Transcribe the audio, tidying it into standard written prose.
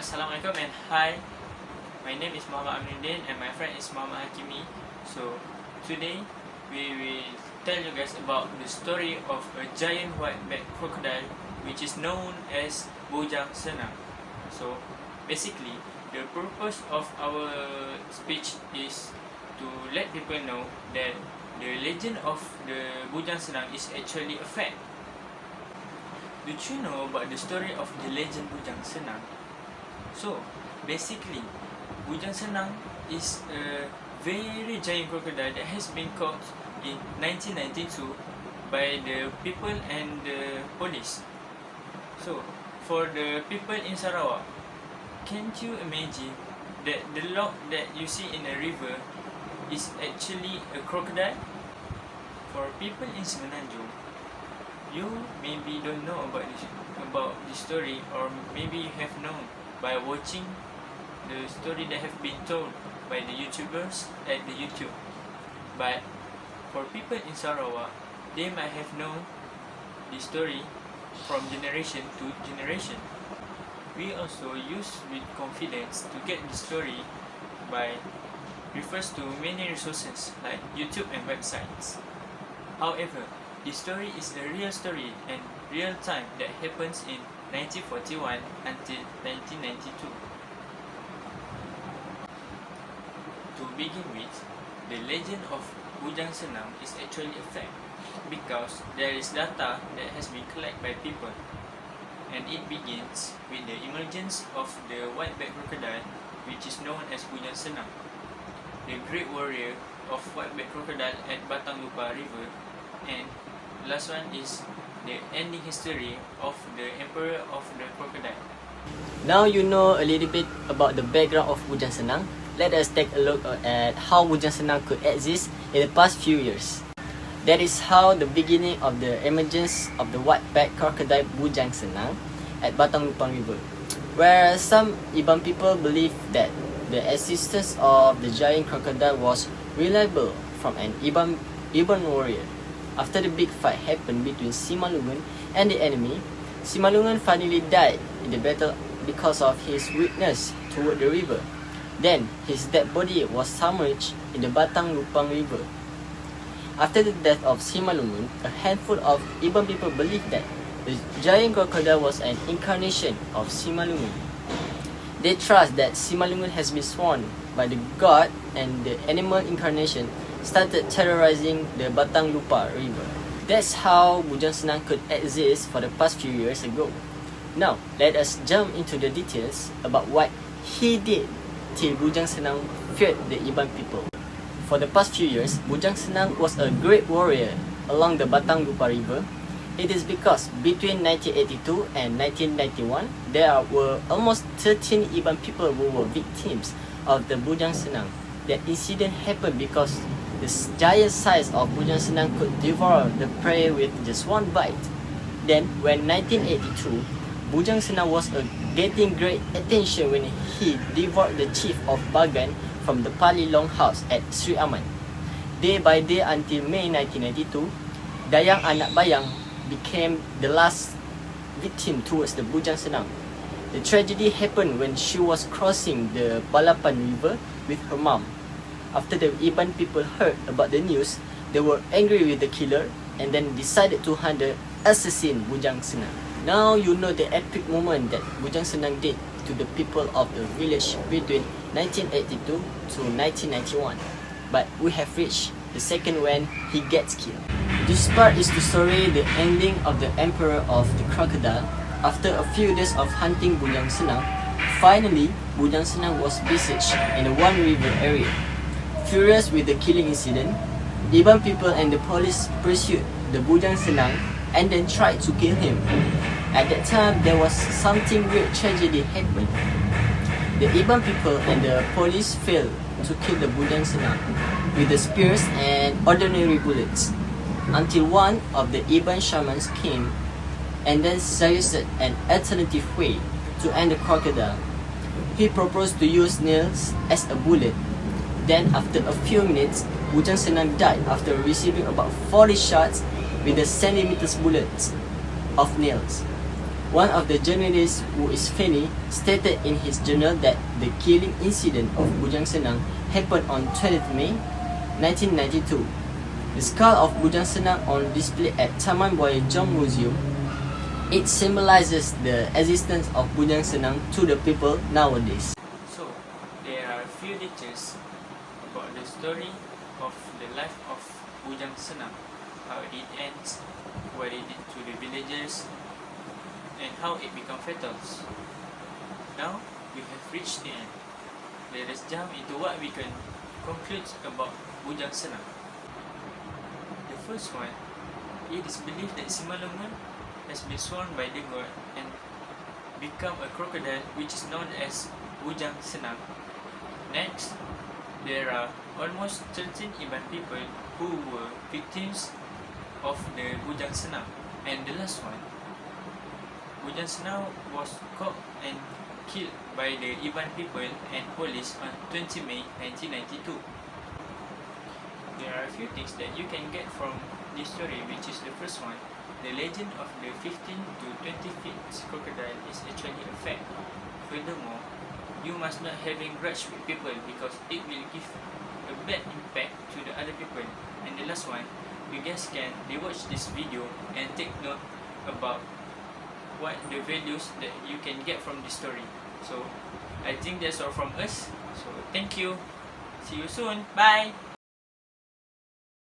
Assalamualaikum and hi. My name is Muhammad Aminuddin and my friend is Muhammad Hakimi. So today we will tell you guys about the story of a giant white-backed crocodile which is known as Bujang Senang. So basically the purpose of our speech is to let people know that the legend of the Bujang Senang is actually a fact. Did you know about the story of the legend Bujang Senang? So, basically, Bujang Senang is a very giant crocodile that has been caught in 1992 by the people and the police. So, for the people in Sarawak, can't you imagine that the log that you see in a river is actually a crocodile? For people in Semenanjung, you maybe don't know about this story, or maybe you have known by watching the story that have been told by the YouTubers at the YouTube. But for people in Sarawak, they might have known the story from generation to generation. We also use with confidence to get the story by refers to many resources like YouTube and websites. However, the story is a real story and real time that happens in 1941 until 1992. To begin with, the legend of Bujang Senang is actually a fact because there is data that has been collected by people, and it begins with the emergence of the white-backed crocodile which is known as Bujang Senang, the great warrior of white-backed crocodile at Batang Lupa River, and last one is the ending history of the emperor of the crocodile. Now you know a little bit about the background of Bujang Senang. Let us take a look at how Bujang Senang could exist in the past few years. That is how the beginning of the emergence of the white-backed crocodile Bujang Senang at Batang Lupa River, where some Iban people believe that the existence of the giant crocodile was reliable from an Iban warrior. After the big fight happened between Simalungun and the enemy, Simalungun finally died in the battle because of his weakness toward the river. Then, his dead body was submerged in the Batang Lupang River. After the death of Simalungun, a handful of Iban people believed that the giant crocodile was an incarnation of Simalungun. They trust that Simalungun has been sworn by the god, and the animal incarnation started terrorizing the Batang Lupa River. That's how Bujang Senang could exist for the past few years ago. Now, let us jump into the details about what he did till Bujang Senang feared the Iban people. For the past few years, Bujang Senang was a great warrior along the Batang Lupa River. It is because between 1982 and 1991, there were almost 13 Iban people who were victims of the Bujang Senang. That incident happened because the giant size of Bujang Senang could devour the prey with just one bite. Then, when 1982, Bujang Senang was getting great attention when he devoured the chief of Bagan from the Pali Longhouse at Sri Aman. Day by day until May 1992, Dayang Anak Bayang became the last victim towards the Bujang Senang. The tragedy happened when she was crossing the Balapan River with her mom. After the Iban people heard about the news, they were angry with the killer and then decided to hunt the assassin Bujang Senang. Now you know the epic moment that Bujang Senang did to the people of the village between 1982 to 1991. But we have reached the second when he gets killed. This part is to story the ending of the emperor of the crocodile. After a few days of hunting Bujang Senang, finally Bujang Senang was besieged in the One River area. Furious with the killing incident, Iban people and the police pursued the Bujang Senang and then tried to kill him. At that time, there was something real tragedy happened. The Iban people and the police failed to kill the Bujang Senang with the spears and ordinary bullets, until one of the Iban shamans came and then suggested an alternative way to end the crocodile. He proposed to use nails as a bullet. Then, after a few minutes, Bujang Senang died after receiving about 40 shots with the centimeters bullets of nails. One of the journalists, who is Fanny, stated in his journal that the killing incident of Bujang Senang happened on 20th May 1992. The skull of Bujang Senang on display at Taman Buaya Jong Museum. It symbolizes the existence of Bujang Senang to the people nowadays. So, there are a few details about the story of the life of Bujang Senang, how it ends, what it did to the villagers, and how it became fatal. Now, we have reached the end. Let us jump into what we can conclude about Bujang Senang. The first one, it is believed that Simalungun has been sworn by the god and become a crocodile, which is known as Bujang Senang. Next, there are almost 13 Iban people who were victims of the Bujang Senang. And the last one, Bujang Senang was caught and killed by the Iban people and police on 20 May 1992. There are a few things that you can get from this story, which is the first one. The legend of the 15 to 20 feet crocodile is actually a fact. Furthermore, you must not having grudge with people because it will give a bad impact to the other people. And the last one, you guys can rewatch this video and take note about what the values that you can get from this story. So I think that's all from us. So thank you. See you soon. Bye.